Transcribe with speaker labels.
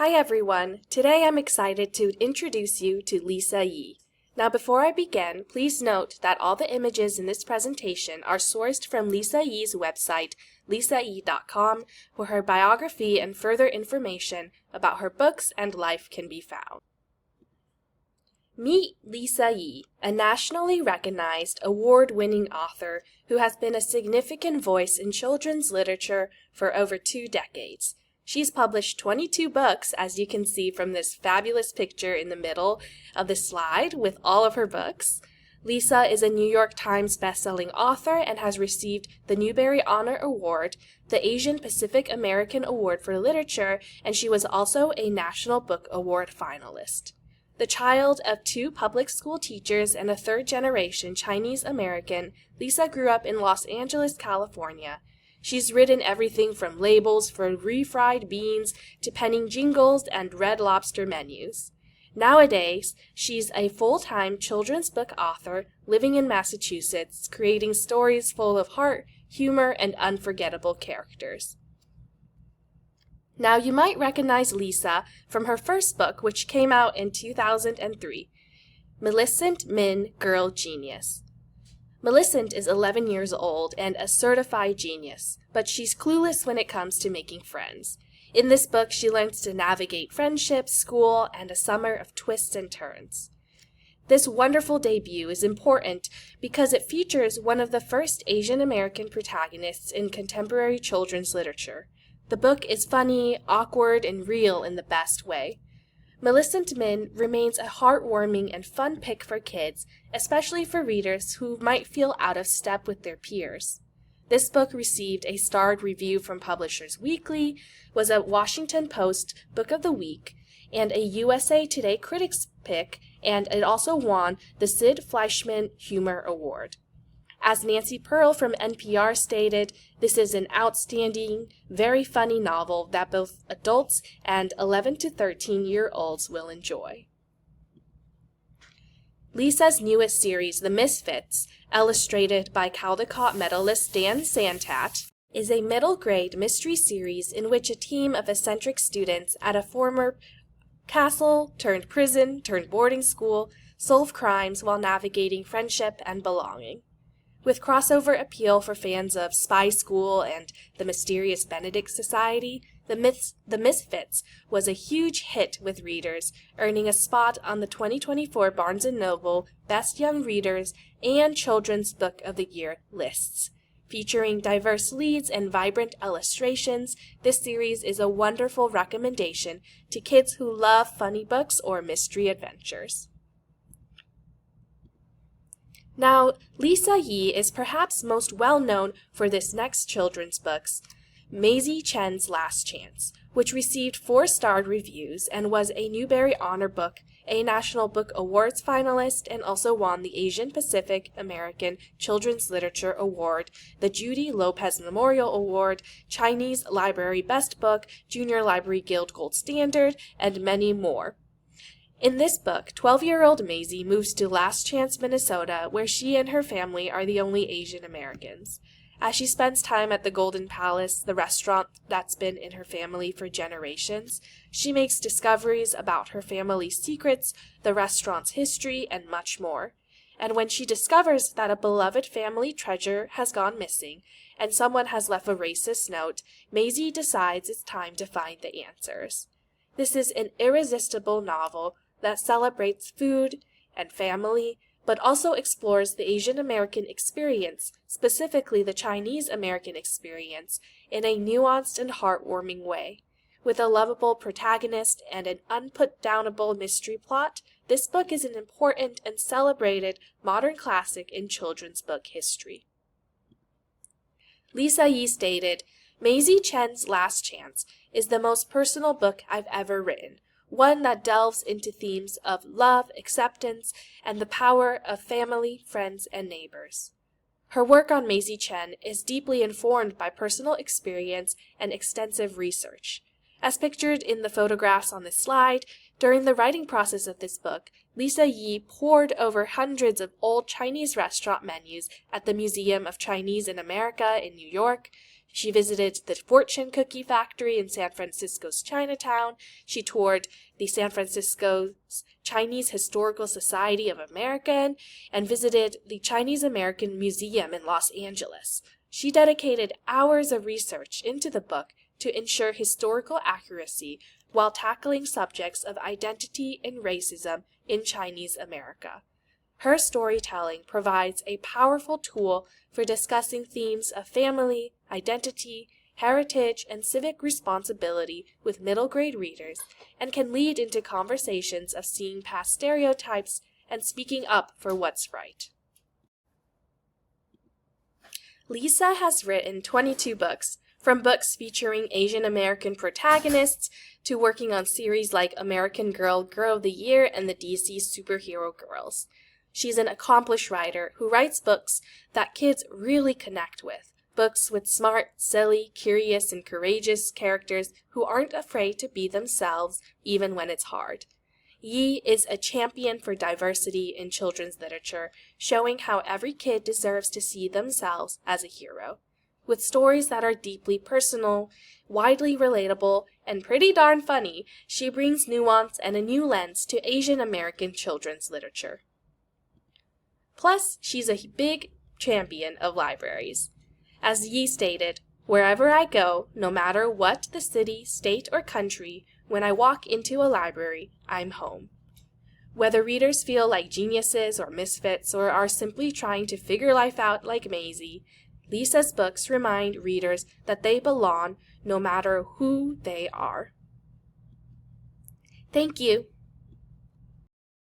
Speaker 1: Hi everyone! Today I'm excited to introduce you to Lisa Yee. Now before I begin, please note that all the images in this presentation are sourced from Lisa Yee's website, lisayee.com, where her biography and further information about her books and life can be found. Meet Lisa Yee, a nationally recognized, award-winning author who has been a significant voice in children's literature for over 2 decades. She's published 22 books, as you can see from this fabulous picture in the middle of the slide with all of her books. Lisa is a New York Times bestselling author and has received the Newbery Honor Award, the Asian Pacific American Award for Literature, and she was also a National Book Award finalist. The child of 2 public school teachers and a third-generation Chinese American, Lisa grew up in Los Angeles, California. She's written everything from labels for refried beans to penning jingles and Red Lobster menus. Nowadays, she's a full-time children's book author living in Massachusetts, creating stories full of heart, humor, and unforgettable characters. Now, you might recognize Lisa from her first book, which came out in 2003, Millicent Min, Girl Genius. Millicent is 11 years old and a certified genius, but she's clueless when it comes to making friends. In this book, she learns to navigate friendship, school, and a summer of twists and turns. This wonderful debut is important because it features one of the first Asian American protagonists in contemporary children's literature. The book is funny, awkward, and real in the best way. Millicent Min remains a heartwarming and fun pick for kids, especially for readers who might feel out of step with their peers. This book received a starred review from Publishers Weekly, was a Washington Post Book of the Week, and a USA Today Critics Pick, and it also won the Sid Fleischman Humor Award. As Nancy Pearl from NPR stated, this is an outstanding, very funny novel that both adults and 11 to 13-year-olds will enjoy. Lisa's newest series, The Misfits, illustrated by Caldecott medalist Dan Santat, is a middle-grade mystery series in which a team of eccentric students at a former castle-turned-prison-turned-boarding school solve crimes while navigating friendship and belonging. With crossover appeal for fans of Spy School and The Mysterious Benedict Society, The Misfits was a huge hit with readers, earning a spot on the 2024 Barnes & Noble Best Young Readers and Children's Book of the Year lists. Featuring diverse leads and vibrant illustrations, this series is a wonderful recommendation to kids who love funny books or mystery adventures. Now, Lisa Yee is perhaps most well known for this next children's books, Maisie Chen's Last Chance, which received 4-starred reviews and was a Newbery Honor Book, a National Book Awards finalist, and also won the Asian Pacific American Children's Literature Award, the Judy Lopez Memorial Award, Chinese Library Best Book, Junior Library Guild Gold Standard, and many more. In this book, 12-year-old Maisie moves to Last Chance, Minnesota, where she and her family are the only Asian Americans. As she spends time at the Golden Palace, the restaurant that's been in her family for generations, she makes discoveries about her family's secrets, the restaurant's history, and much more. And when she discovers that a beloved family treasure has gone missing, and someone has left a racist note, Maisie decides it's time to find the answers. This is an irresistible novel that celebrates food and family, but also explores the Asian American experience, specifically the Chinese American experience, in a nuanced and heartwarming way. With a lovable protagonist and an unputdownable mystery plot, this book is an important and celebrated modern classic in children's book history. Lisa Yee stated, "Maisie Chen's Last Chance is the most personal book I've ever written, one that delves into themes of love, acceptance, and the power of family, friends, and neighbors." Her work on Maisie Chen is deeply informed by personal experience and extensive research. As pictured in the photographs on this slide, during the writing process of this book, Lisa Yee pored over hundreds of old Chinese restaurant menus at the Museum of Chinese in America in New York. She visited the fortune cookie factory in San Francisco's Chinatown. She toured the San Francisco's Chinese Historical Society of America and visited the Chinese American Museum in Los Angeles. She dedicated hours of research into the book to ensure historical accuracy while tackling subjects of identity and racism in Chinese America. Her storytelling provides a powerful tool for discussing themes of family, identity, heritage, and civic responsibility with middle grade readers, and can lead into conversations of seeing past stereotypes and speaking up for what's right. Lisa has written 22 books, from books featuring Asian American protagonists to working on series like American Girl, Girl of the Year, and the DC Superhero Girls. She's an accomplished writer who writes books that kids really connect with, books with smart, silly, curious, and courageous characters who aren't afraid to be themselves even when it's hard. Yee is a champion for diversity in children's literature, showing how every kid deserves to see themselves as a hero. With stories that are deeply personal, widely relatable, and pretty darn funny, she brings nuance and a new lens to Asian American children's literature. Plus, she's a big champion of libraries. As Yee stated, "Wherever I go, no matter what the city, state, or country, when I walk into a library, I'm home." Whether readers feel like geniuses or misfits or are simply trying to figure life out like Maisie, Lisa's books remind readers that they belong no matter who they are. Thank you.